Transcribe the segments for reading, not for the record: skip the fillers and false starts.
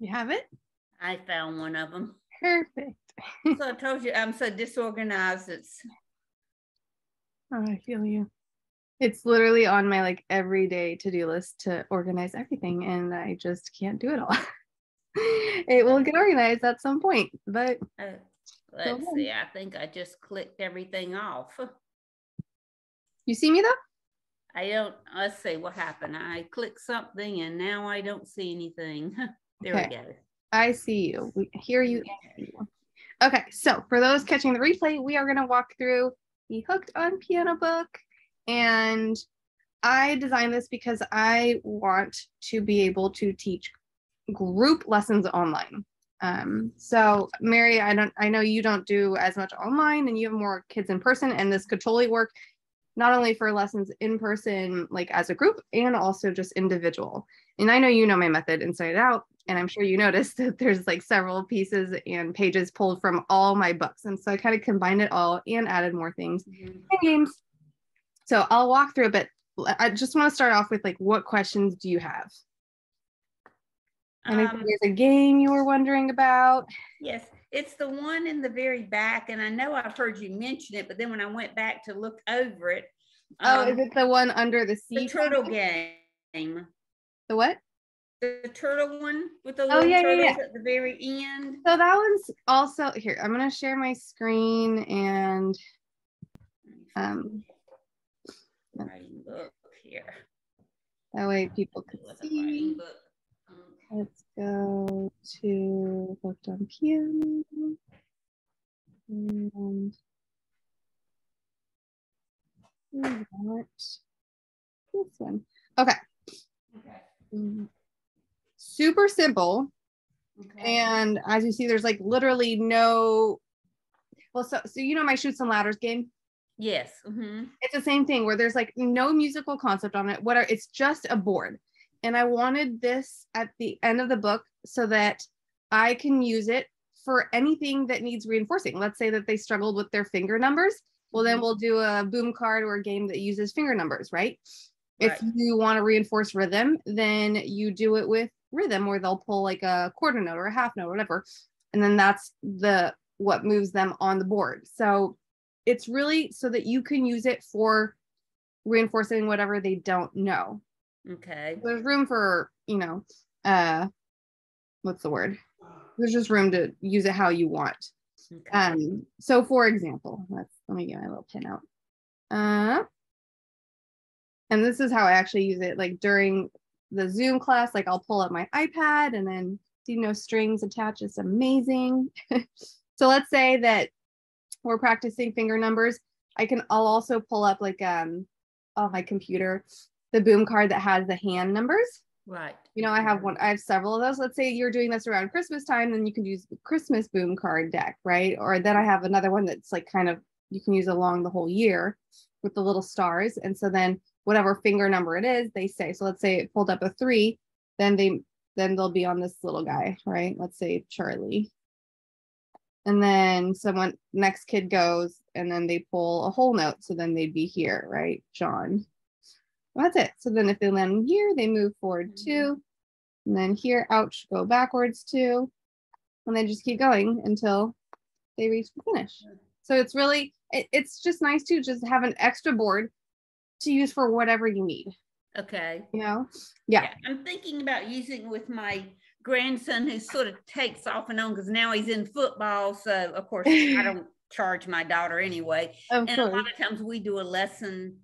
You have it? I found one of them. Perfect. So I told you I'm so disorganized. Oh, I feel you. It's literally on my like everyday to-do list to organize everything, and I just can't do it all. It will get organized at some point, but let's see. I think I just clicked everything off. You see me though? I don't. Let's see what happened. I clicked something and now I don't see anything. There we go. I see you. We hear you. Okay, so for those catching the replay, we are going to walk through the Hooked on Piano book. And I designed this because I want to be able to teach group lessons online. So Mary, I know you don't do as much online and you have more kids in person, and this could totally work not only for lessons in person, like as a group, and also just individual. And I know you know my method inside out, and I'm sure you noticed that there's like several pieces and pages pulled from all my books. And so I kind of combined it all and added more things and games. So I'll walk through it, but I just want to start off with like, what questions do you have? And I think there's a game you were wondering about. Yes, it's the one in the very back, and I know I've heard you mention it, but then when I went back to look over it. Is it the one under the sea? The turtle game. The what? The turtle one with the little turtles at the very end. So that one's also here. I'm going to share my screen and writing book here. That way people can see. Let's go to Hooked on Piano. And we want this one. Okay. Super simple. Okay. And as you see, there's like literally no, well, so you know my Chutes and Ladders game? Yes. Mm-hmm. It's the same thing where there's like no musical concept on it. It's just a board. And I wanted this at the end of the book so that I can use it for anything that needs reinforcing. Let's say that they struggled with their finger numbers. Well, then we'll do a boom card or a game that uses finger numbers, right? If you want to reinforce rhythm, then you do it with rhythm, where they'll pull like a quarter note or a half note or whatever. And then that's what moves them on the board. So it's really so that you can use it for reinforcing whatever they don't know. Okay. There's room for, what's the word? There's just room to use it how you want. Okay. So for example, let me get my little pin out. And this is how I actually use it. Like during the Zoom class, like I'll pull up my iPad and then see no strings attached. It's amazing. So let's say that we're practicing finger numbers. I'll also pull up like on my computer the boom card that has the hand numbers. Right. I have several of those. Let's say you're doing this around Christmas time, then you can use the Christmas boom card deck, right? Or then I have another one that's like kind of, you can use along the whole year with the little stars. And so then whatever finger number it is, they say, so let's say it pulled up a 3, then they'll be on this little guy, right? Let's say Charlie. And then next kid goes and then they pull a whole note. So then they'd be here, right? John. Well, that's it. So then if they land here, they move forward 2. And then here, ouch, go backwards 2. And then just keep going until they reach the finish. So it's really, it's just nice to just have an extra board to use for whatever you need. Okay. Yeah. I'm thinking about using with my grandson, who sort of takes off and on because now he's in football. So of course I don't charge my daughter anyway. And a lot of times we do a lesson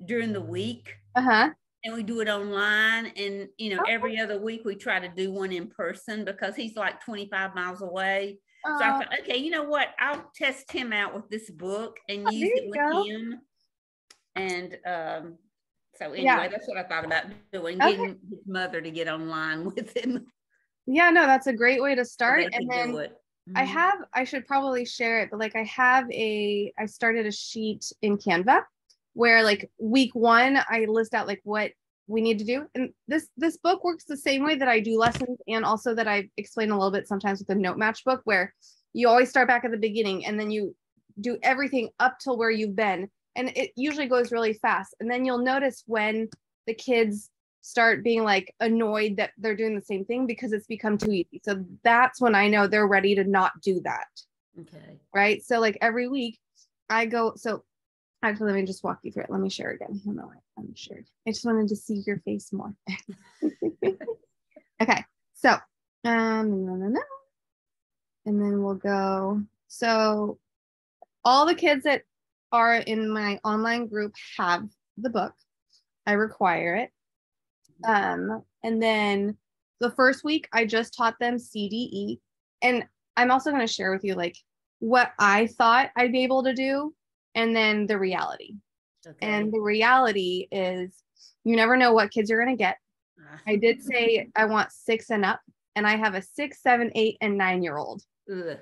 during the week. And we do it online. And every other week we try to do one in person because he's like 25 miles away. So I thought, okay, you know what? I'll test him out with this book and use it with him. And so anyway, that's what I thought about doing, getting his mother to get online with him. Yeah, no, that's a great way to start. And then I should probably share it, but like I started a sheet in Canva where like week 1, I list out like what we need to do. And this book works the same way that I do lessons, and also that I explain a little bit sometimes with the note match book, where you always start back at the beginning and then you do everything up till where you've been. And it usually goes really fast. And then you'll notice when the kids start being like annoyed that they're doing the same thing because it's become too easy. So that's when I know they're ready to not do that. Okay. Right. So like every week I go, so actually, let me just walk you through it. Let me share again. I know I'm shared. I just wanted to see your face more. Okay. So, and then we'll go. So all the kids that are in my online group have the book. I require it. And then the first week I just taught them CDE. And I'm also going to share with you like what I thought I'd be able to do and then the reality. Okay. And the reality is you never know what kids you're going to get. I did say I want 6 and up, and I have a 6, 7, 8, and 9-year-old. The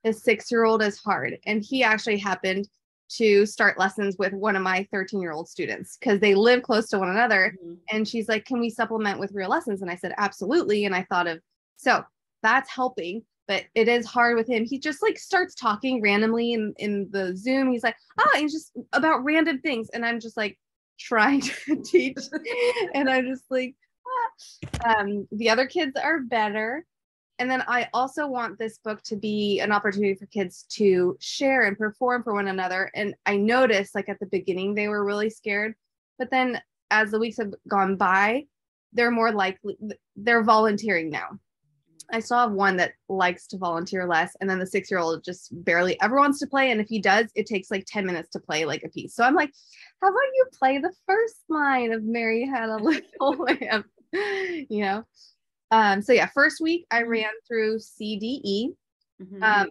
6-year-old is hard. And he actually happened to start lessons with one of my 13-year-old students because they live close to one another. Mm-hmm. And she's like, can we supplement with real lessons? And I said, absolutely. And I thought of, so that's helping, but it is hard with him. He just like starts talking randomly in the Zoom. He's like, he's just about random things. And I'm just like trying to teach. And I'm just like, the other kids are better. And then I also want this book to be an opportunity for kids to share and perform for one another. And I noticed like at the beginning, they were really scared, but then as the weeks have gone by, they're more likely, they're volunteering now. I still have one that likes to volunteer less. And then the 6-year-old just barely ever wants to play. And if he does, it takes like 10 minutes to play like a piece. So I'm like, how about you play the first line of Mary Had a Little Lamb, you know? So yeah, first week I ran through CDE. Mm-hmm.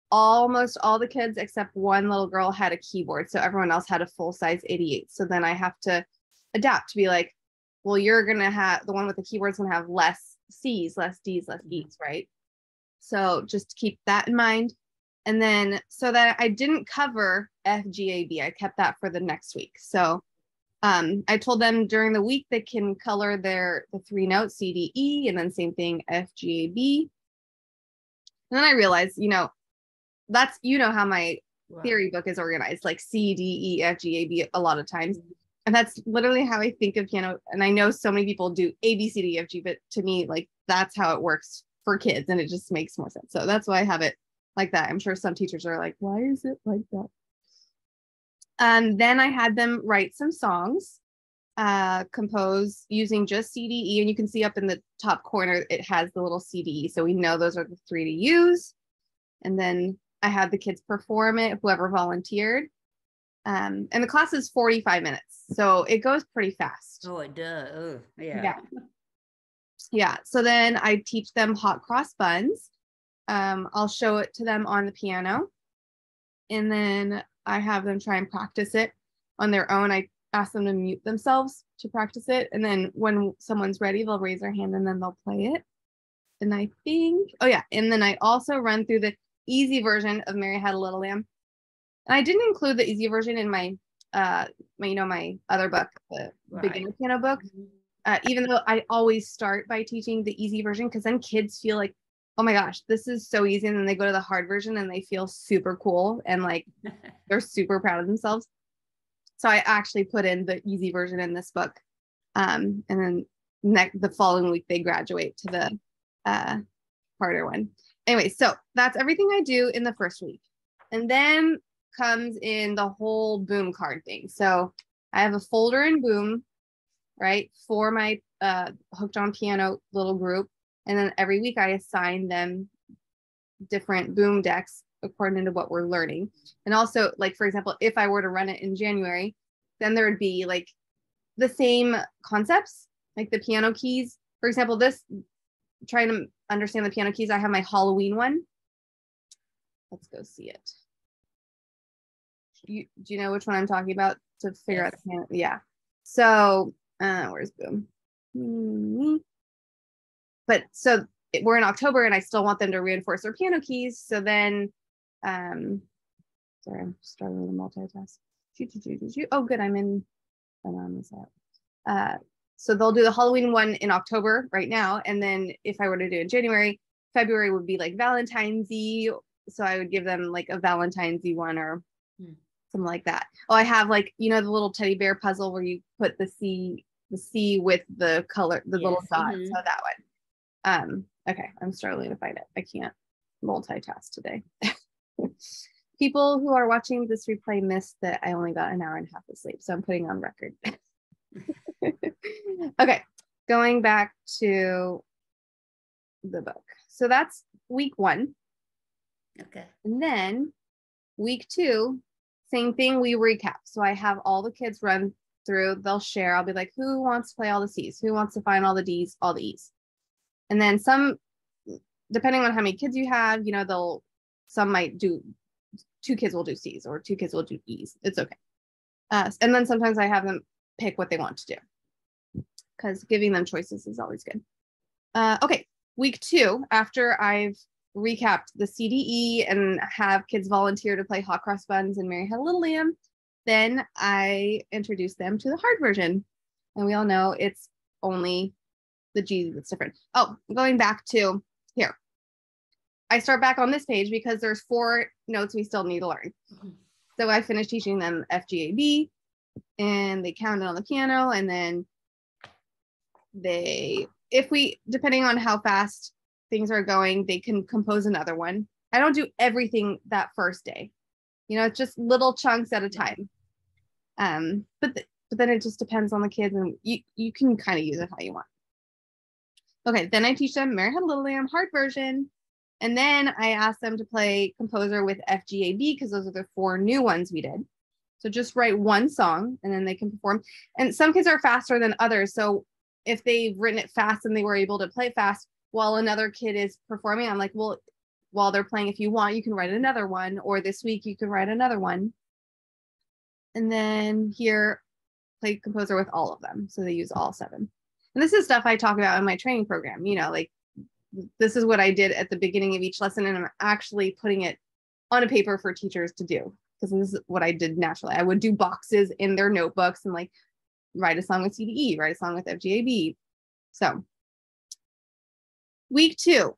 Almost all the kids except one little girl had a keyboard. So everyone else had a full size 88. So then I have to adapt to be like, well, you're going to have the one with the keyboard's going to have less C's, less D's, less E's, right? So just keep that in mind. And then so that I didn't cover FGAB, I kept that for the next week. So I told them during the week they can color the 3 notes CDE and then same thing FGAB. And then I realized, that's, how my theory book is organized, like C, D, E, F, G, A, B a lot of times. And that's literally how I think of piano. And I know so many people do A, B, C, D, E, F, G, but to me, like that's how it works for kids. And it just makes more sense. So that's why I have it like that. I'm sure some teachers are like, why is it like that? Then I had them write some songs, compose using just CDE. And you can see up in the top corner, it has the little CDE. So we know those are the 3 to use. And then I had the kids perform it, whoever volunteered. And the class is 45 minutes. So it goes pretty fast. Oh, it does. Yeah. Yeah. So then I teach them hot cross buns. I'll show it to them on the piano. And then I have them try and practice it on their own. I ask them to mute themselves to practice it. And then when someone's ready, they'll raise their hand and then they'll play it. And I think, and then I also run through the easy version of Mary Had a Little Lamb. And I didn't include the easy version in my my other book, the beginner piano book, even though I always start by teaching the easy version, because then kids feel like, oh my gosh, this is so easy. And then they go to the hard version and they feel super cool and like they're super proud of themselves. So I actually put in the easy version in this book. And then the following week they graduate to the harder one. Anyway, so that's everything I do in the first week. And then comes in the whole boom card thing. So I have a folder in boom, right, for my hooked on piano little group. And then every week I assign them different boom decks according to what we're learning. And also, like, for example, if I were to run it in January, then there would be like the same concepts, like the piano keys. For example, trying to understand the piano keys, I have my Halloween one. Let's go see it. Do you know which one I'm talking about to figure out the piano? Yeah. So where's boom? But so we're in October and I still want them to reinforce their piano keys. So then, sorry, I'm struggling with multitask. Oh, good. I'm on this out. So they'll do the Halloween one in October right now. And then if I were to do it in January, February would be like Valentine's-y. So I would give them like a Valentine's-y one or something like that. Oh, I have like, the little teddy bear puzzle where you put the the C with the color, the little dot. Mm-hmm. So that one. Okay, I'm struggling to find it. I can't multitask today. People who are watching this replay missed that I only got an hour and a half of sleep, so I'm putting on record. Okay, going back to the book. So that's week 1. Okay. And then week 2, same thing, we recap. So I have all the kids run through, they'll share. I'll be like, who wants to play all the C's? Who wants to find all the D's, all the E's? And then some, depending on how many kids you have, some might do, 2 kids will do C's or 2 kids will do E's. It's okay. And then sometimes I have them pick what they want to do, because giving them choices is always good. Okay, week 2, after I've recapped the CDE and have kids volunteer to play Hot Cross Buns and Mary Had a Little Lamb, then I introduce them to the hard version. And we all know it's only the G that's different. Oh, going back to here. I start back on this page because there's 4 notes we still need to learn. Mm-hmm. So I finished teaching them F, G, A, B, and they counted on the piano. And then depending on how fast things are going, they can compose another one. I don't do everything that first day. It's just little chunks at a time. But then it just depends on the kids, and you can kind of use it how you want. Okay, then I teach them Mary Had a Little Lamb hard version. And then I ask them to play composer with FGAB, because those are the 4 new ones we did. So just write one song and then they can perform. And some kids are faster than others. So if they've written it fast and they were able to play fast while another kid is performing, I'm like, well, while they're playing, if you want, you can write another one, or this week you can write another one. And then here, play composer with all of them. So they use all 7. And this is stuff I talk about in my training program, like this is what I did at the beginning of each lesson, and I'm actually putting it on a paper for teachers to do, because this is what I did naturally. I would do boxes in their notebooks and like write a song with CDE, write a song with FGAB. So week 2,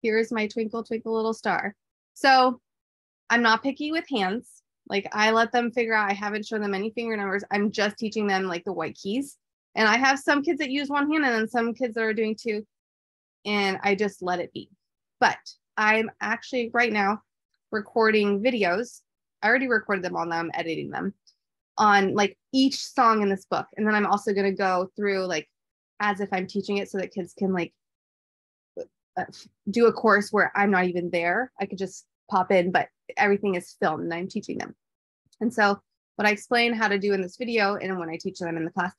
here's my Twinkle, Twinkle Little Star. So I'm not picky with hands. Like I let them figure out, I haven't shown them any finger numbers. I'm just teaching them like the white keys. And I have some kids that use one hand and then some kids that are doing 2. And I just let it be. But I'm actually right now recording videos. I already recorded them all, now I'm editing them on like each song in this book. And then I'm also going to go through like as if I'm teaching it, so that kids can like do a course where I'm not even there. I could just pop in, but everything is filmed and I'm teaching them. And so what I explain how to do in this video, and when I teach them in the class,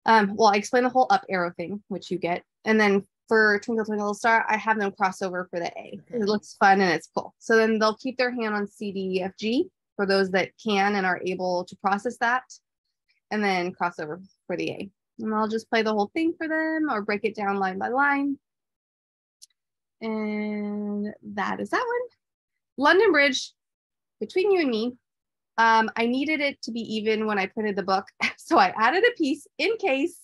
I explain the whole up arrow thing, which you get. And then for Twinkle Twinkle Little Star, I have them cross over for the A. Okay. It looks fun and it's cool. So then they'll keep their hand on C, D, E, F, G for those that can and are able to process that, and then cross over for the A. And I'll just play the whole thing for them or break it down line by line. And that is that one. London Bridge, between you and me, I needed it to be even when I printed the book. So I added a piece in case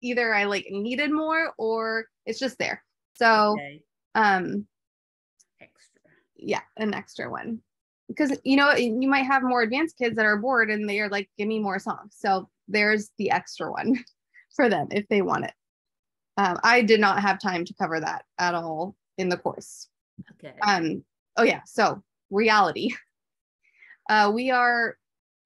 either I like needed more or it's just there. So, okay. Extra. Yeah, an extra one. Because, you might have more advanced kids that are bored and they are like, give me more songs. So there's the extra one for them if they want it. I did not have time to cover that at all in the course. Okay. Oh yeah. So reality. We are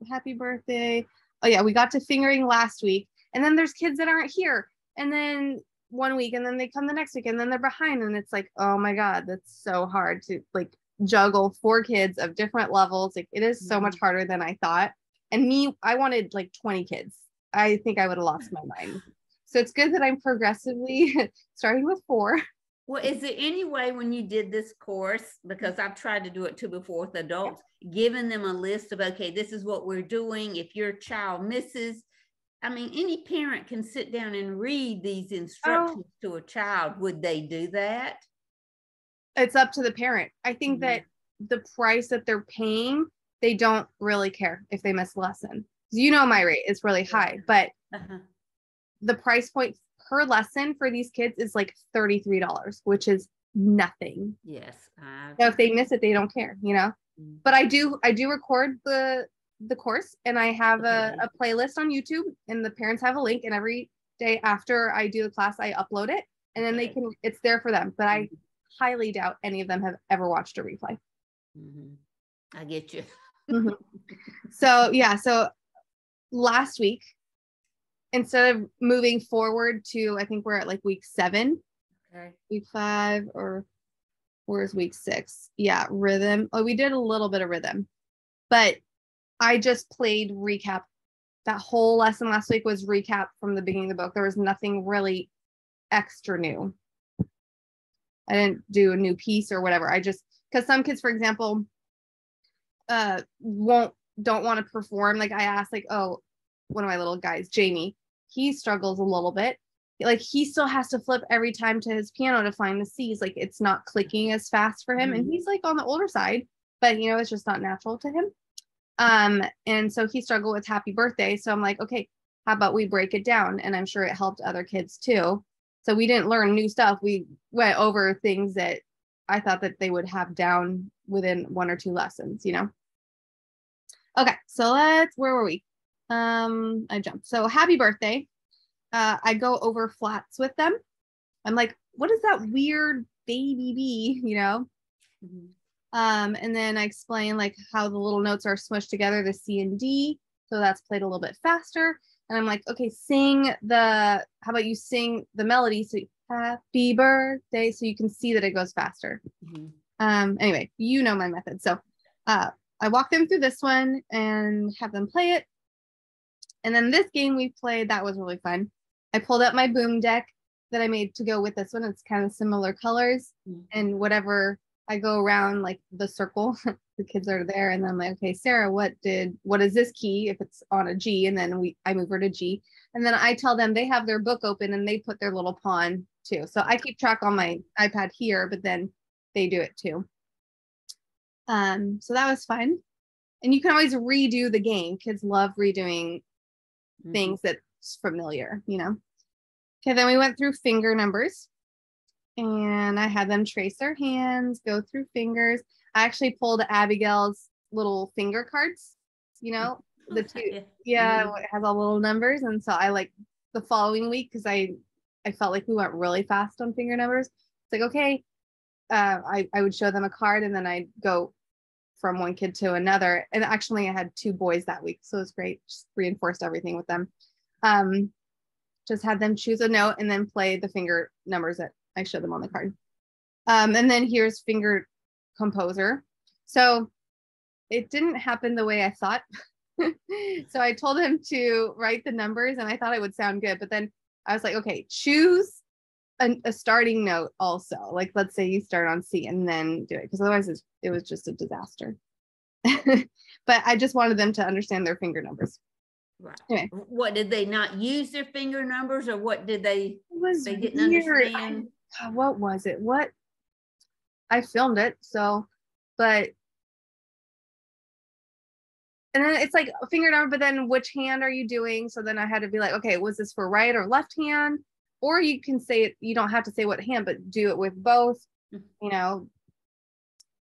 happy birthday. Oh yeah. We got to fingering last week, and then there's kids that aren't here. And then one week, and then they come the next week, and then they're behind. And it's like, oh my God, that's so hard to like juggle 4 kids of different levels. Like it is so much harder than I thought. And I wanted like 20 kids. I think I would have lost my mind. So it's good that I'm progressively starting with 4. Well, is there any way when you did this course, because I've tried to do it too before with adults, giving them a list of, okay, this is what we're doing. If your child misses, any parent can sit down and read these instructions to a child. Would they do that? It's up to the parent. I think that the price that they're paying, they don't really care if they miss a lesson. My rate is really high, but the price point per lesson for these kids is like $33, which is nothing. Yes. So if they miss it, they don't care, But I do record the the course, and I have a playlist on YouTube, and the parents have a link, and every day after I do the class, I upload it, and then it's there for them. But I highly doubt any of them have ever watched a replay. I get you. So last week, instead of moving forward to, I think we're at like week 7, week 5, or where's week 6? Yeah, rhythm. Oh, we did a little bit of rhythm, but I just played recap. That whole lesson last week was recap from the beginning of the book. There was nothing really extra new. I didn't do a new piece or whatever. I just, because some kids, for example, don't want to perform. Like I asked, like, oh, one of my little guys, Jamie, he struggles a little bit. Like he still has to flip every time to his piano to find the C's. Like it's not clicking as fast for him. And he's like on the older side, but it's just not natural to him. And so he struggled with Happy Birthday. So I'm like, okay, how about we break it down? And I'm sure it helped other kids too. So we didn't learn new stuff. We went over things that I thought that they would have down within 1 or 2 lessons, Okay, so where were we? I jumped. So Happy Birthday. I go over flats with them. I'm like, what is that weird baby bee, And then I explain like how the little notes are smushed together, the C and D. So that's played a little bit faster. And I'm like, okay, how about you sing the melody? So Happy Birthday. So you can see that it goes faster. Anyway, my method. So I walk them through this one and have them play it. And then this game we played, that was really fun. I pulled out my boom deck that I made to go with this one. It's kind of similar colors, and whatever I go around like the circle, the kids are there, and then I'm like, okay, Sarah, what is this key if it's on a G? And then I move her to G, and then I tell them they have their book open and they put their little pawn too. So I keep track on my iPad here, but then they do it too. So that was fun, and you can always redo the game. Kids love redoing things that's familiar, Okay, then we went through finger numbers, and I had them trace their hands, go through fingers. I actually pulled Abigail's little finger cards, the two, it has all little numbers. And so I like the following week, because I felt like we went really fast on finger numbers. It's like, okay, I would show them a card, and then I'd go from one kid to another. And actually I had 2 boys that week, so it was great. Just reinforced everything with them. Just had them choose a note and then play the finger numbers that I showed them on the card. And then here's finger composer. So it didn't happen the way I thought. So I told him to write the numbers, and I thought it would sound good, but then I was like, okay, choose a starting note also. Like, let's say you start on C and then do it, because otherwise it was just a disaster. But I just wanted them to understand their finger numbers. Right. Anyway. What, did they not use their finger numbers, or what did they didn't understand? What was it? I filmed it, so, but, and then it's like a finger number, but then which hand are you doing? So then I had to be like, okay, was this for right or left hand? Or you can say it, you don't have to say what hand, but do it with both,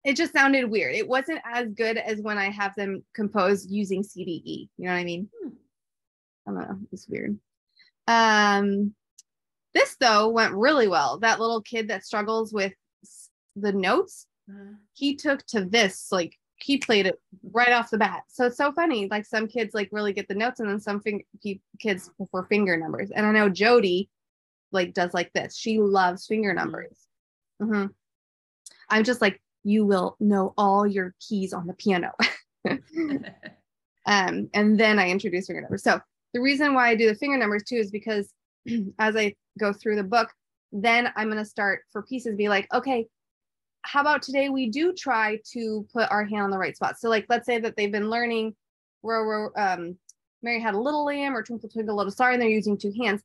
It just sounded weird. It wasn't as good as when I have them compose using CDE. You know what I mean? I don't know. It's weird. This, though, went really well. That little kid that struggles with the notes, he took to this, like, he played it right off the bat. So it's so funny. Like, some kids, like, really get the notes, and then some kids prefer finger numbers. And I know Jody, like, does like this. She loves finger numbers. I'm just like, you will know all your keys on the piano. And then I introduce finger numbers. So the reason why I do the finger numbers too is because as I go through the book, then I'm going to start for pieces, be like, okay, how about today we do try to put our hand on the right spot. So like, let's say that they've been learning where Mary Had a Little Lamb or Twinkle Twinkle Little Star, and they're using 2 hands.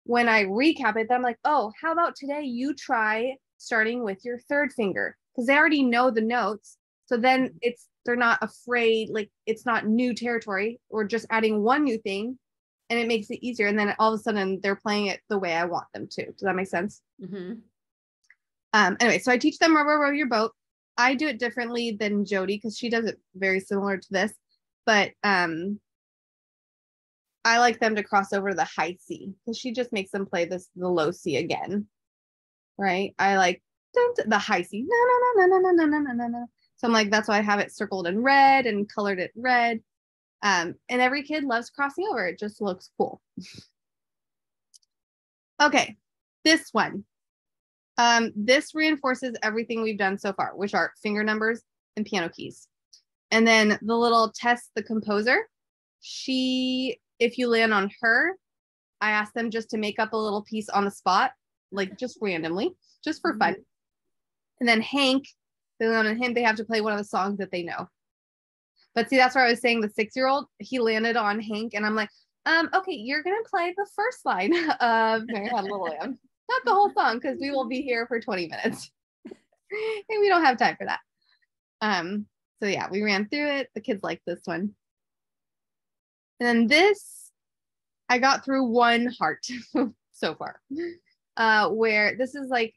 When I recap it, then I'm like, oh, how about today you try starting with your 3rd finger, because they already know the notes. So then they're not afraid, like it's not new territory. Or just adding one new thing, and it makes it easier. And then all of a sudden they're playing it the way I want them to. Does that make sense? Anyway, so I teach them row, row, row your boat. I do it differently than Jody, because she does it very similar to this. but I like them to cross over to the high C because she just makes them play the low C again, right? I like the high C. No, no, no, no, no, no, no, no, no. So I'm like, that's why I have it circled in red and colored it red. And every kid loves crossing over. It just looks cool. Okay, this one. This reinforces everything we've done so far, which are finger numbers and piano keys. And then the little test the composer, if you land on her, I ask them just to make up a little piece on the spot, like just randomly, just for fun. And then Hank, they land on him, they have to play one of the songs that they know. But see, that's where I was saying the 6-year-old, he landed on Hank, and I'm like, okay, you're gonna play the first line of Mary Had a Little Lamb, not the whole song, because we will be here for 20 minutes. And we don't have time for that. So yeah, we ran through it. The kids like this one. And then this, I got through one heart so far, where this is like,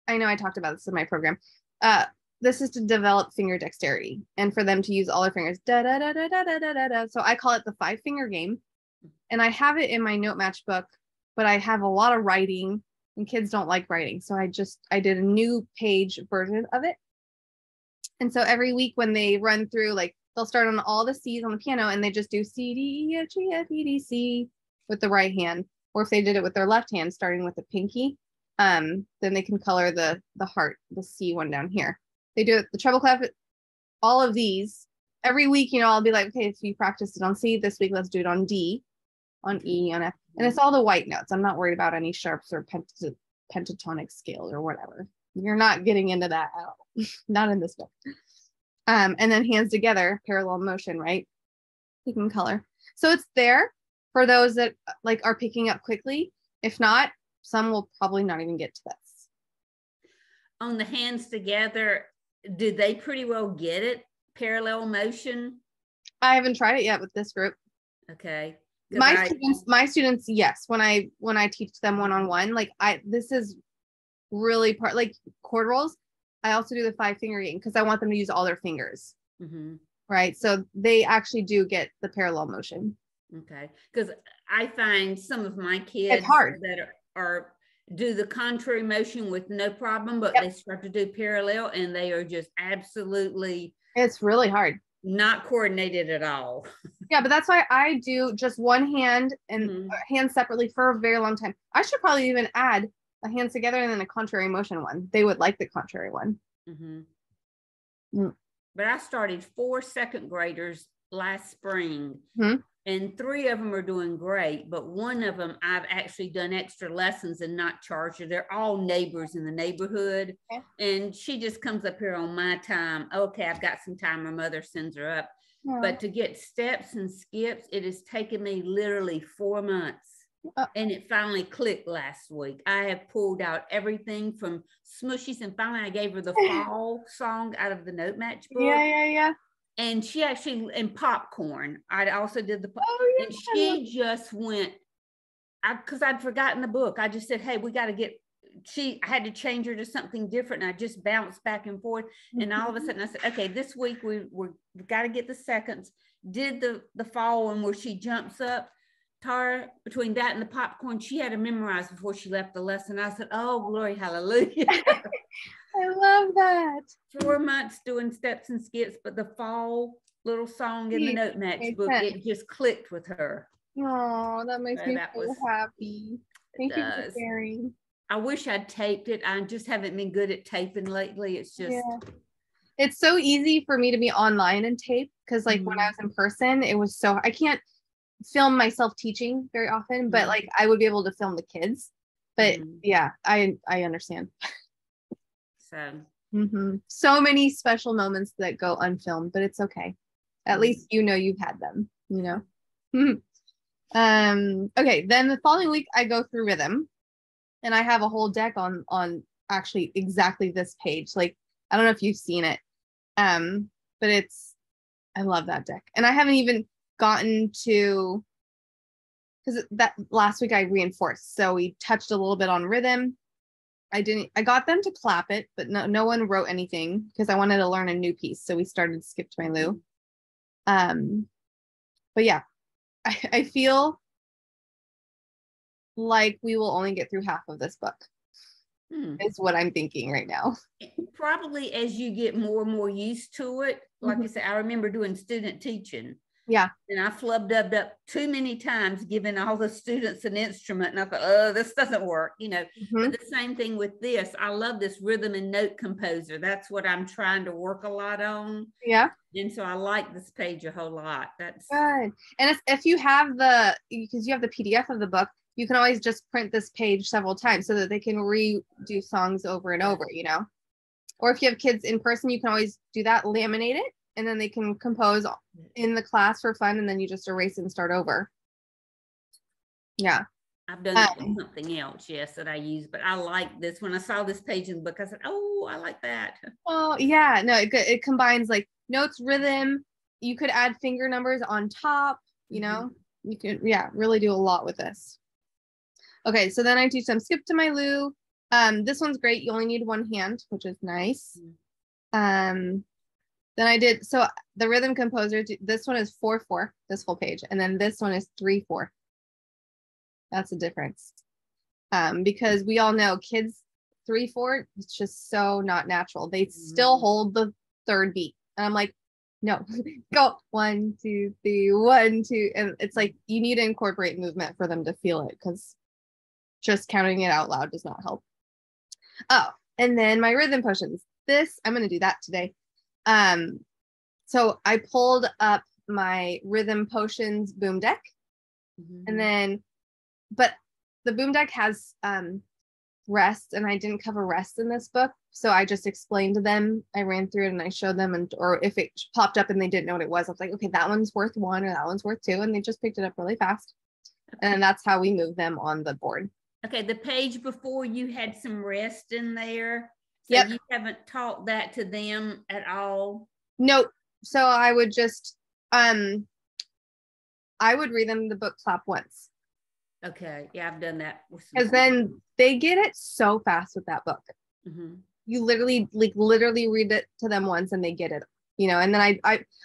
I know I talked about this in my program. This is to develop finger dexterity and for them to use all their fingers. Da, da, da, da, da, da, da, da. So I call it the 5-finger game. And I have it in my note match book, but I have a lot of writing and kids don't like writing. So I did a new page version of it. And so every week when they run through, like they'll start on all the C's on the piano and they just do C, D, E, F, G, F, E, D, C with the right hand. Or if they did it with their left hand, starting with the pinky, then they can color the heart, the C one down here. They do it, the treble clef, all of these. Every week, I'll be like, okay, if you practiced it on C, this week, let's do it on D, on E, on F. And it's all the white notes. I'm not worried about any sharps or pentatonic scales or whatever. You're not getting into that at all. Not in this book. And then hands together, parallel motion, right? You can color. So it's there for those that like are picking up quickly. If not, some will probably not even get to this. On the hands together, did they pretty well get it? Parallel motion? I haven't tried it yet with this group. Okay. My students, yes. When I teach them one-on-one, like this is really part, like chord rolls. I also do the 5-finger game because I want them to use all their fingers. Mm-hmm. Right. So they actually do get the parallel motion. Okay. Because I find some of my kids that are do the contrary motion with no problem, but they start to do parallel and they are just absolutely, it's really hard, not coordinated at all. Yeah, but that's why I do just one hand and hands separately for a very long time. I should probably even add a hands together and then a contrary motion one. They would like the contrary one. But I started 4 second graders last spring. And 3 of them are doing great, but one of them I've actually done extra lessons and not charged her. They're all neighbors in the neighborhood. Okay. And she just comes up here on my time. Okay, I've got some time. Her mother sends her up. Yeah. But to get steps and skips, it has taken me literally 4 months. And it finally clicked last week. I have pulled out everything from smooshies, and finally I gave her the fall song out of the note match book. Yeah. And she actually, and popcorn. I also did the, and she just went, because I'd forgotten the book. I just said, hey, we got to get, I had to change her to something different. And I just bounced back and forth. And all of a sudden I said, okay, this week we've got to get the seconds. Did the fall one where she jumps up. Tara, between that and the popcorn, she had to memorize before she left the lesson. I said, oh, glory, hallelujah. I love that. 4 months doing steps and skips, but the fall little song in the note match book, it just clicked with her. Oh, that makes me so happy. Thank you for sharing. I wish I'd taped it. I just haven't been good at taping lately. It's just... It's so easy for me to be online and tape because like when I was in person, it was so... I can't film myself teaching very often, but like I would be able to film the kids. But yeah, I understand. So many special moments that go unfilmed, but it's okay. At least you've had them, Okay, then the following week I go through rhythm and I have a whole deck on actually exactly this page. Like I don't know if you've seen it, but I love that deck. And I haven't even gotten to, because that last week I reinforced, so we touched a little bit on rhythm. I got them to clap it, but no one wrote anything because I wanted to learn a new piece. So we started Skip to My Lou. But yeah, I feel like we will only get through half of this book. Is what I'm thinking right now. Probably as you get more and more used to it. Like I said, I remember doing student teaching. Yeah. And I flubbed up too many times, giving all the students an instrument. And I thought, oh, this doesn't work, you know. But the same thing with this. I love this rhythm and note composer. That's what I'm trying to work a lot on. Yeah. And so I like this page a whole lot. That's good. And if you have because you have the PDF of the book, you can always just print this page several times so that they can redo songs over and over, you know. Or if you have kids in person, you can always do that, laminate it, and then they can compose in the class for fun, and then you just erase it and start over. Yeah. I've done that with something else, yes, that I use, but I like this. When I saw this page in the book, I said, oh, I like that. Oh, yeah. No, it combines like notes, rhythm. You could add finger numbers on top, you know. You could, really do a lot with this. Okay, so then I teach them Skip to My Lou. This one's great. You only need one hand, which is nice. Then I did, so the rhythm composer, this one is 4/4, this whole page. And then this one is 3/4. That's a difference. Because we all know kids 3/4, it's just so not natural. They still hold the third beat. And I'm like, no, go 1, 2, 3, 1, 2. And it's like, you need to incorporate movement for them to feel it, because just counting it out loud does not help. Oh, and then my rhythm potions. This, I'm going to do that today. So I pulled up my rhythm potions boom deck. And then, but the boom deck has rest, and I didn't cover rest in this book. So I just explained to them, I ran through it and I showed them, or if it popped up and they didn't know what it was, I was like, okay, that one's worth 1 or that one's worth 2. And they just picked it up really fast. And that's how we move them on the board. Okay, the page before, you had some rest in there. So you haven't taught that to them at all? No. So I would just, I would read them the book clap once. Okay, yeah, I've done that. Because then they get it so fast with that book. You literally read it to them once and they get it, you know. And then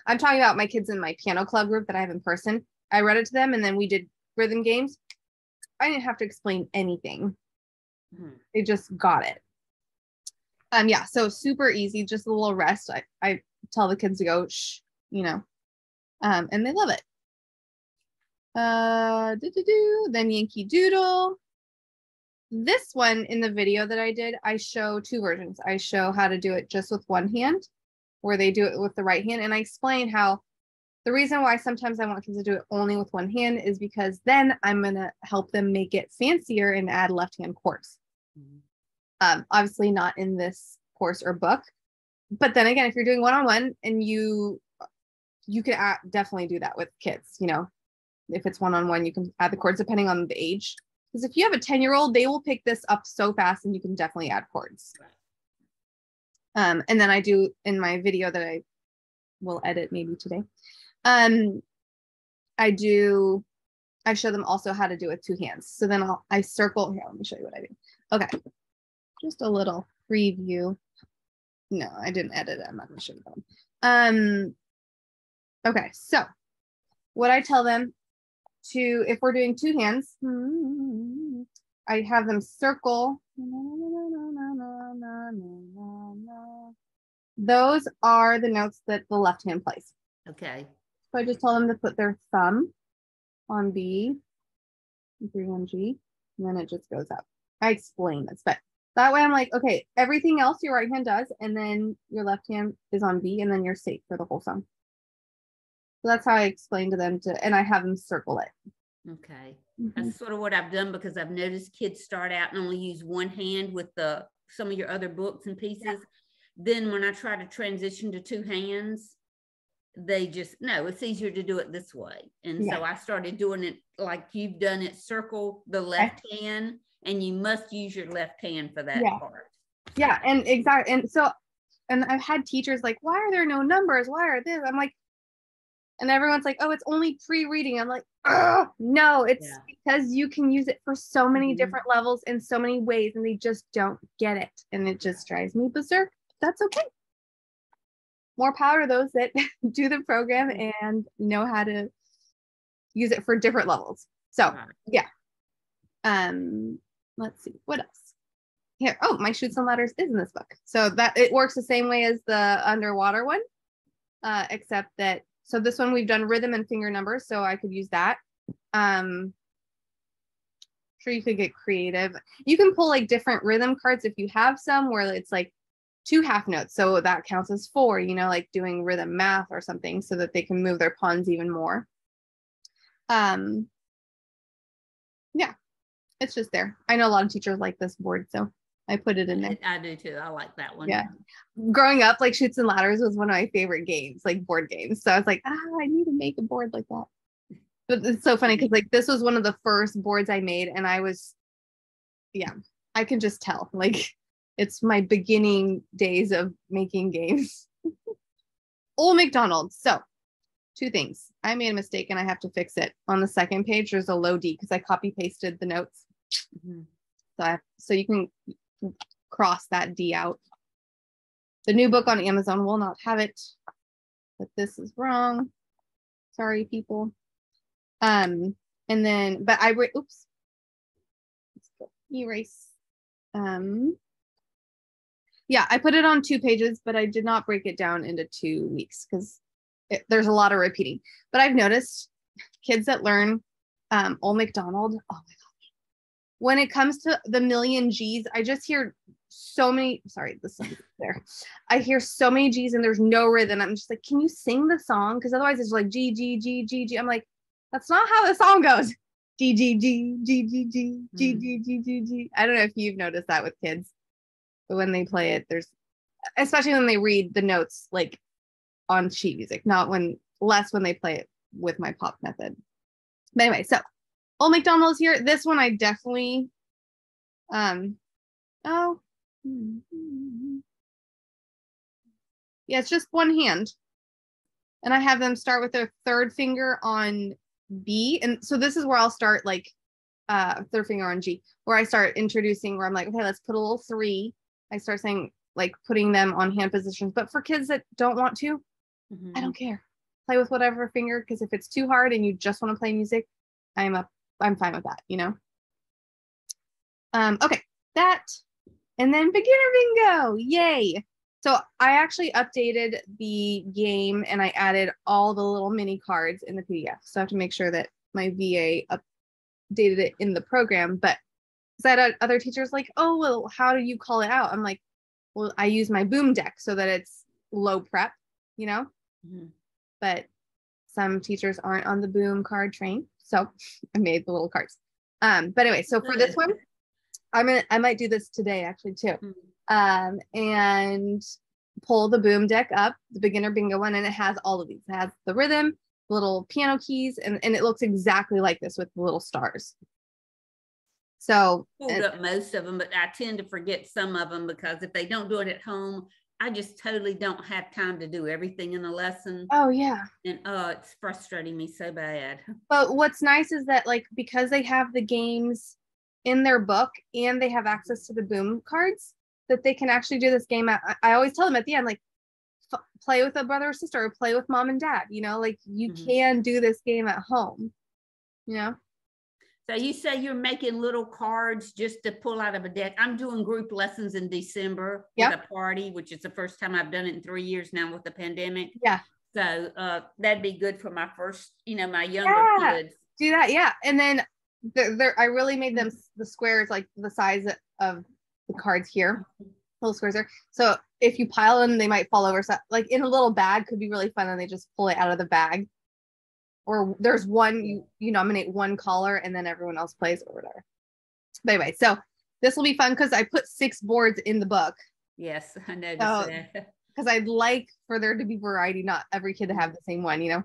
I'm talking about my kids in my piano club group that I have in person. I read it to them and then we did rhythm games. I didn't have to explain anything. They just got it. Yeah, so super easy, just a little rest. I tell the kids to go, shh, you know, and they love it. Then Yankee Doodle. This one in the video that I did, I show 2 versions. I show how to do it just with one hand, where they do it with the right hand. And I explain how the reason why sometimes I want kids to do it only with one hand is because then I'm going to help them make it fancier and add left-hand chords. Obviously not in this course or book, but then again, if you're doing one-on-one and you can definitely do that with kids, you know. If it's one-on-one, you can add the chords depending on the age. Because if you have a 10-year-old, they will pick this up so fast and you can definitely add chords. And then I do in my video that I will edit maybe today. I show them also how to do it with 2 hands. So then I circle here. Let me show you what I do. Okay. Just a little preview. No, I didn't edit it. I'm not going to show you that. Okay. So what I tell them to, if we're doing 2 hands, I have them circle. Those are the notes that the left hand plays. Okay. So I just tell them to put their thumb on B, 3 on G, and then it just goes up. I explain this, but that way I'm like, okay, everything else your right hand does, and then your left hand is on B, and then you're safe for the whole song. So that's how I explain to them and I have them circle it. Okay. That's sort of what I've done, because I've noticed kids start out and only use one hand with some of your other books and pieces. Then when I try to transition to 2 hands, they just, no, it's easier to do it this way. And so I started doing it like you've done it, circle the left hand, and you must use your left hand for that part. Yeah, and exactly. And so, and I've had teachers like, why are there no numbers? Why are this? I'm like, and everyone's like, oh, it's only pre-reading. I'm like, oh, no, it's because you can use it for so many different levels in so many ways, and they just don't get it. And it just drives me berserk. That's okay. more power to those that do the program and know how to use it for different levels. So yeah. Let's see what else here. Oh, my Chutes and Ladders is in this book. So that it works the same way as the underwater one, except that, so this one we've done rhythm and finger numbers. So I could use that. Sure, you could get creative. You can pull like different rhythm cards if you have some where it's like 2 half notes. So that counts as 4, you know, like doing rhythm math or something so that they can move their pawns even more. Yeah, it's just there. I know a lot of teachers like this board, so I put it in there. I do too. I like that one. Yeah. Growing up, like Chutes and Ladders was one of my favorite games, like board games. So I was like, I need to make a board like that. But it's so funny because like this was one of the first boards I made, and I was, yeah, I can just tell like it's my beginning days of making games. Old McDonald. So 2 things. I made a mistake and I have to fix it. On the second page, there's a low D because I copy pasted the notes. So you can cross that D out. The new book on Amazon will not have it, but this is wrong. Sorry, people. And then, but I oops. Let's go erase. Yeah, I put it on 2 pages, but I did not break it down into 2 weeks because there's a lot of repeating. But I've noticed kids that learn Old McDonald, oh my gosh. When it comes to the million G's, I just hear so many, sorry, the sun's there. I hear so many G's and there's no rhythm. I'm just like, can you sing the song? Because otherwise it's like G, G, G, G, G. I'm like, that's not how the song goes. G, G, G, G, G, G, G, G, G, G, G. I don't know if you've noticed that with kids, but when they play it, there's, especially when they read the notes, like on sheet music, less when they play it with my pop method. But anyway, so Old McDonald's here. This one I definitely, yeah, it's just one hand. And I have them start with their third finger on B. And so this is where I'll start like third finger on G, where I start introducing where I'm like, okay, let's put a little 3. I start saying like putting them on hand positions. But for kids that don't want to, I don't care. Play with whatever finger, because if it's too hard and you just want to play music, I'm fine with that, you know? Okay, that, and then beginner bingo, yay. So I actually updated the game and I added all the little mini cards in the PDF. So I have to make sure that my VA updated it in the program. But because I had other teachers like, oh, well, how do you call it out? I'm like, well, I use my boom deck so that it's low prep, you know? But some teachers aren't on the boom card train. So I made the little cards. But anyway, so for this one, I might do this today actually too. And pull the boom deck up, the beginner bingo one, and it has all of these. It has the rhythm, little piano keys, and it looks exactly like this with the little stars. So pulled up most of them, but I tend to forget some of them because if they don't do it at home, I just totally don't have time to do everything in a lesson. Oh yeah. And it's frustrating me so bad. But what's nice is that like, because they have the games in their book and they have access to the boom cards, that they can actually do this game at, I always tell them at the end, like play with a brother or sister or play with mom and dad, you know, like you can do this game at home, you know? So you say you're making little cards just to pull out of a deck. I'm doing group lessons in December with a party, which is the first time I've done it in 3 years now with the pandemic. Yeah. So that'd be good for my first, my younger kids. Do that, yeah. And then I really made them the squares like the size of the cards here, little squares there. So if you pile them, they might fall over. So like in a little bag could be really fun, and they just pull it out of the bag. Or there's one, you nominate one caller and then everyone else plays or whatever. But anyway, so this will be fun because I put 6 boards in the book. Yes, I noticed that. Because I'd like for there to be variety, not every kid to have the same one, you know?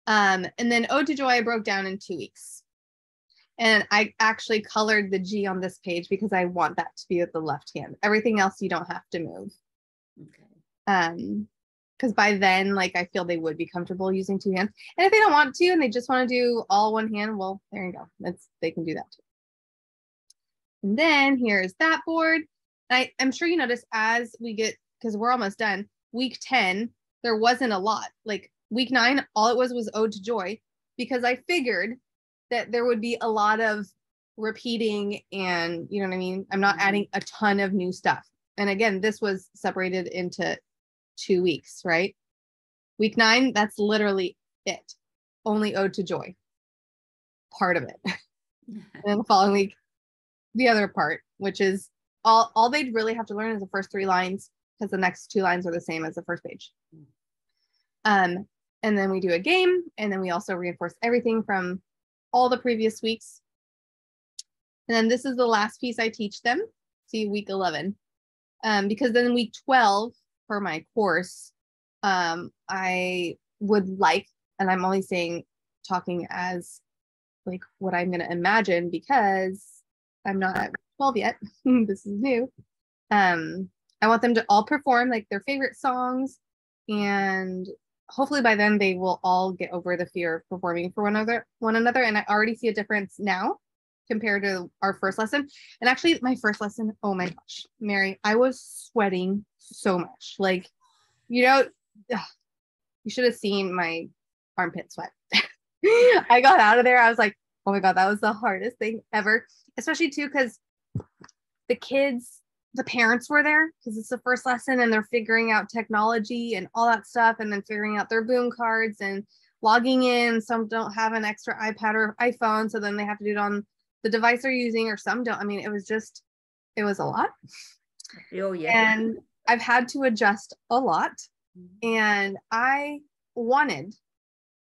And then Ode to Joy I broke down in 2 weeks. And I actually colored the G on this page because I want that to be with the left hand. Everything else you don't have to move. Okay. Because by then, like, I feel they would be comfortable using 2 hands. And if they don't want to and they just want to do all one hand, well, there you go. They can do that too. And then here's that board. I'm sure you notice as we get, because we're almost done, week 10, there wasn't a lot. Like week 9, all it was Ode to Joy, because I figured that there would be a lot of repeating, and you know what I mean? I'm not adding a ton of new stuff. And again, this was separated into 2 weeks, right? Week 9, that's literally it. Only Ode to Joy. Part of it. And then the following week, the other part, which is all they'd really have to learn is the first 3 lines, because the next 2 lines are the same as the first page. And then we do a game, and then we also reinforce everything from all the previous weeks. And then this is the last piece I teach them. See, week 11. Because then week 12 for my course, I would like, and I'm only talking as like what I'm going to imagine, because I'm not at 12 yet. This is new. I want them to all perform like their favorite songs, and hopefully by then they will all get over the fear of performing for one another. And I already see a difference now compared to our first lesson. And actually my first lesson, oh my gosh, Mary, I was sweating so much. Like, you know, you should have seen my armpit sweat. I got out of there. I was like, oh my God, that was the hardest thing ever. Especially too, because the parents were there, because it's the first lesson and they're figuring out technology and all that stuff, and then figuring out their boom cards and logging in. Some don't have an extra iPad or iPhone, so then they have to do it on the device they're using, or some don't. I mean, it was a lot. Oh yeah. And I've had to adjust a lot. And I wanted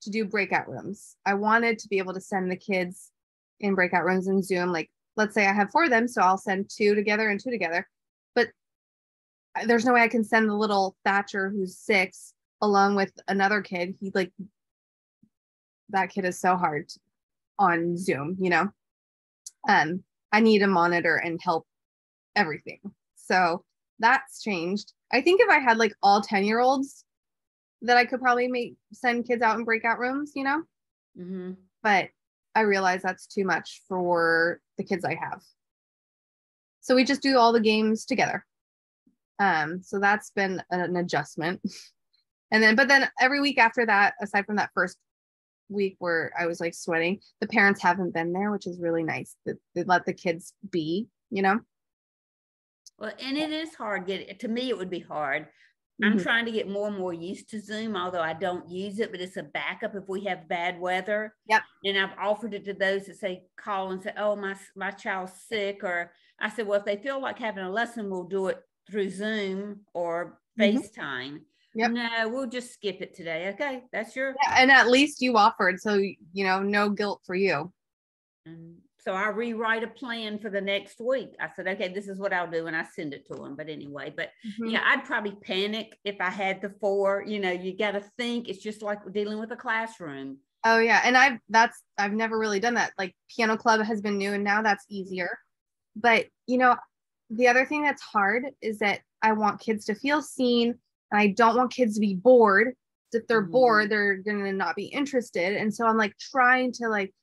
to do breakout rooms. I wanted to be able to send the kids in breakout rooms in Zoom. Like, let's say I have 4 of them, so I'll send 2 together and 2 together. But there's no way I can send the little Thatcher who's 6 along with another kid. That kid is so hard on Zoom, you know? I need a monitor and help everything. So that's changed. I think if I had like all 10-year-olds, that I could probably send kids out in breakout rooms, you know? Mm-hmm. But I realize that's too much for the kids I have. So we just do all the games together. So that's been an adjustment. But then every week after that, aside from that first week where I was like sweating, the parents haven't been there, which is really nice. They let the kids be, you know? Well, and it is hard. To me, it would be hard. Mm-hmm. I'm trying to get more and more used to Zoom, although I don't use it, but it's a backup if we have bad weather. Yep. And I've offered it to those that say, call and say, oh, my child's sick. Or I said, well, if they feel like having a lesson, we'll do it through Zoom or FaceTime. Yep. No, we'll just skip it today. Okay, that's your. Yeah, and at least you offered, so you know, no guilt for you. And so I rewrite a plan for the next week. I said, okay, this is what I'll do, and I send it to them. But anyway, yeah, I'd probably panic if I had the 4. You know, you got to think. It's just like dealing with a classroom. Oh yeah, and I've never really done that. Like piano club has been new, and now that's easier. But you know, the other thing that's hard is that I want kids to feel seen, and I don't want kids to be bored. If they're bored, they're gonna not be interested. And so I'm like trying to like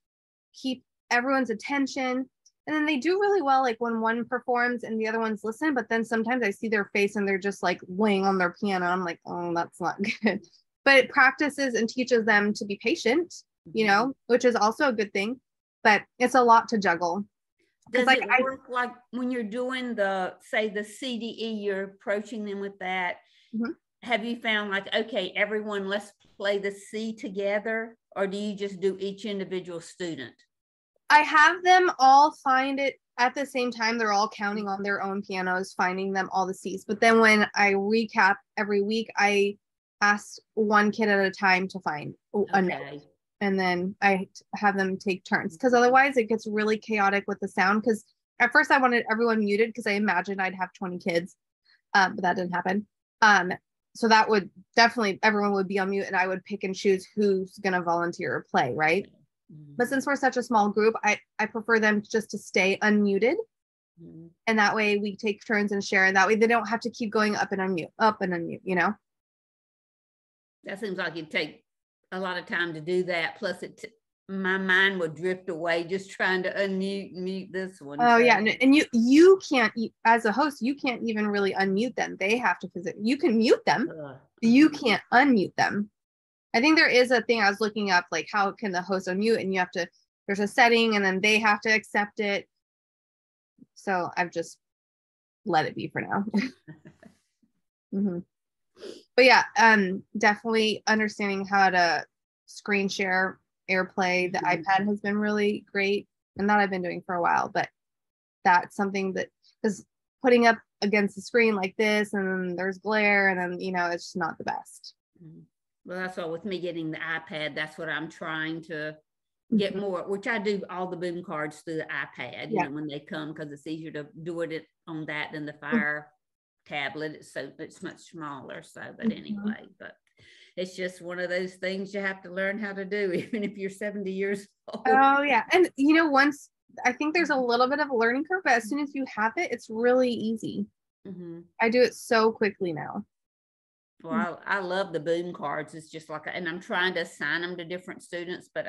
keep everyone's attention. And then they do really well, like when one performs and the other ones listen, but then sometimes I see their face and they're just like laying on their piano. I'm like, oh, that's not good. But it practices and teaches them to be patient, you know, which is also a good thing, but it's a lot to juggle. Does it work like when you're doing the CDE, you're approaching them with that? Have you found like, okay, everyone, let's play the C together? Or do you just do each individual student? I have them all find it at the same time. They're all counting on their own pianos, finding them all the C's. But then when I recap every week, I ask one kid at a time to find a note. And then I have them take turns, because otherwise it gets really chaotic with the sound. Because at first I wanted everyone muted because I imagined I'd have 20 kids, but that didn't happen. So that would definitely, everyone would be on mute, and I would pick and choose who's going to volunteer or play, right? But since we're such a small group, I prefer them just to stay unmuted. And that way we take turns and share. And that way they don't have to keep going up and unmute, you know? That seems like it'd take a lot of time to do that. Plus my mind would drift away just trying to mute this one. Oh, so. Yeah. And you can't, as a host, you can't even really unmute them. They have to visit. You can mute them. You can't unmute them. I think there is a thing I was looking up, like how can the host unmute, and you have to, there's a setting and then they have to accept it. So I've just let it be for now. Mm-hmm. But yeah, definitely understanding how to screen share AirPlay. The iPad has been really great, and that I've been doing for a while, but that's something that, because putting up against the screen like this and then there's glare and then, you know, it's just not the best. Well, that's all with me getting the iPad. That's what I'm trying to get more, which I do all the boom cards through the iPad, you know, when they come, because it's easier to do it on that than the Fire tablet. It's much smaller. So, but anyway, but it's just one of those things you have to learn how to do, even if you're 70 years old. Oh yeah. And you know, once, I think there's a little bit of a learning curve, but as soon as you have it, it's really easy. I do it so quickly now. Well, I love the boom cards. It's just like, and I'm trying to assign them to different students, but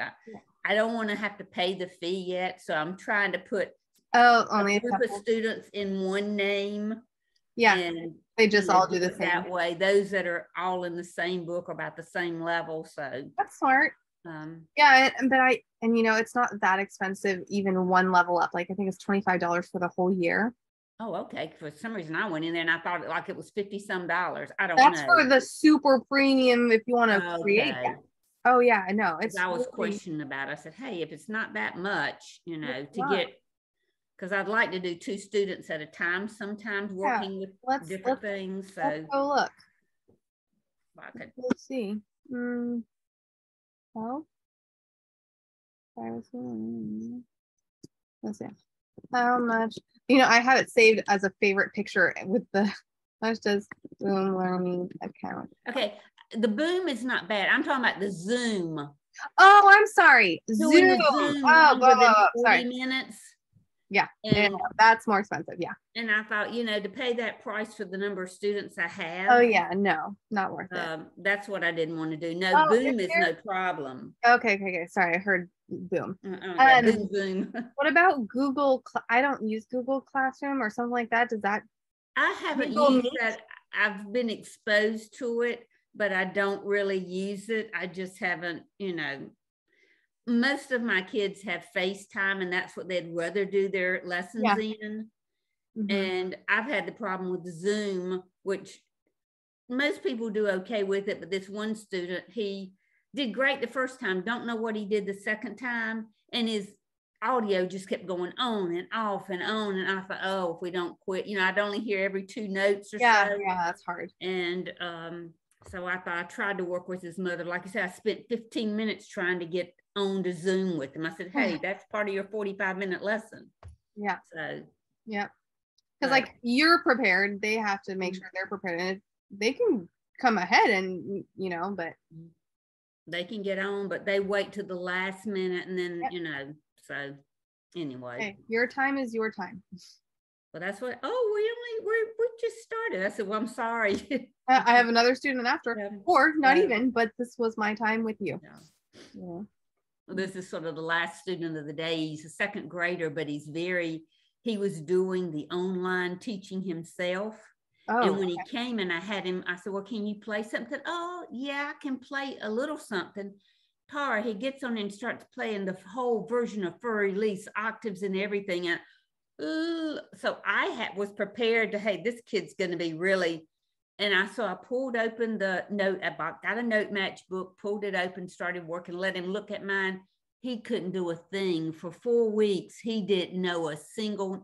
I don't want to have to pay the fee yet. So I'm trying to put only a group of students in one name. Yeah. And they just all do the same. That way, those that are all in the same book are about the same level. So that's smart. Yeah, and you know, it's not that expensive, even one level up. Like I think it's $25 for the whole year. Oh, okay. For some reason, I went in there and I thought it was $50 some. I don't know. That's for the super premium if you want to create that. Oh yeah, I know. I was questioning about it. I said, hey, if it's not that much, you know, to get, because I'd like to do 2 students at a time, sometimes working with different things. So let's go look. Let's see. Well, let's see. How much? You know, I have it saved as a favorite picture with the let's just Boom Learning account. Okay, the Boom is not bad. I'm talking about the Zoom. Oh, I'm sorry. Zoom. Oh, 40 sorry. minutes. Yeah, and that's more expensive. Yeah. And I thought, you know, to pay that price for the number of students I have. Oh yeah, no, not worth it. That's what I didn't want to do. No, Boom is no problem. Okay. Sorry, I heard Boom. Boom. What about Google? I don't use Google Classroom or something like that. Does that? I haven't used that. I've been exposed to it, but I don't really use it. I just haven't, you know. Most of my kids have FaceTime, and that's what they'd rather do their lessons in. And I've had the problem with Zoom, which most people do okay with it, but this one student, he did great the first time, don't know what he did the second time, and his audio just kept going on and off and on, and I thought, oh, if we don't quit, you know, I'd only hear every 2 notes or so. Yeah, that's hard. And so I thought, I tried to work with his mother. Like I said, I spent 15 minutes trying to get on to Zoom with him. I said, hey, that's part of your 45-minute lesson. Yeah. So yeah, because like you're prepared, they have to make sure they're prepared, and they can come ahead and, you know, but they can get on, but they wait to the last minute, and then you know. So anyway, hey, your time is your time. Well, that's what. Oh, we just started. I said, well, I'm sorry. I have another student after, or not even, but this was my time with you. Yeah. Well, this is sort of the last student of the day. He's a 2nd grader, but he was doing the online teaching himself. Oh, and when he came and I said, well, can you play something? Oh, yeah, I can play a little something. Tara, he gets on and starts playing the whole version of Furry Release, octaves and everything. And so I was prepared to, hey, this kid's going to be really. And I pulled open the note, I got a note match book, pulled it open, started working, let him look at mine. He couldn't do a thing for 4 weeks. He didn't know a single,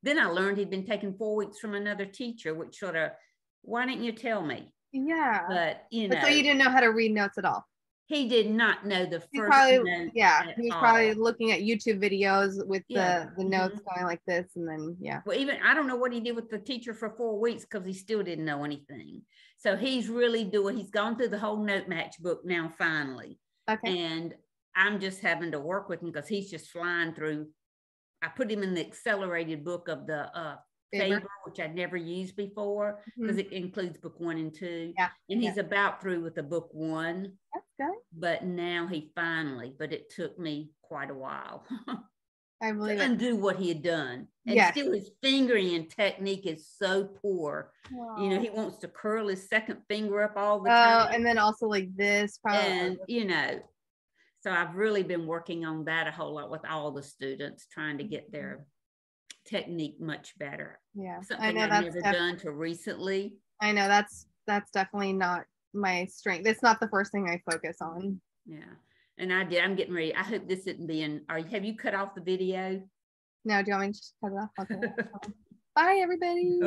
then I learned he'd been taking 4 weeks from another teacher, which sort of, why didn't you tell me? Yeah. But, you know. So you didn't know how to read notes at all? He did not know the first note. Yeah, he was probably looking at YouTube videos with the notes going like this, and then Well, even I don't know what he did with the teacher for 4 weeks because he still didn't know anything. So he's really he's gone through the whole note match book now finally. Okay. And I'm just having to work with him because he's just flying through. I put him in the accelerated book of the Faber, which I'd never used before because it includes book 1 and 2. Yeah. And he's about through with the book 1. That's Good. But now he finally, but it took me quite a while I believe to it. undo what he had done. And Yes. still his fingering and technique is so poor. Wow. You know, he wants to curl his second finger up all the time. Oh, and then also like this probably. And, you know, so I've really been working on that a whole lot with all the students, trying to get their technique much better. Yeah. Something I've never done till recently. I know that's definitely not my strength. It's not the first thing I focus on. Yeah. And I'm getting ready. I hope this isn't being, have you cut off the video? No, do you want me to just cut it off? Okay. Bye, everybody.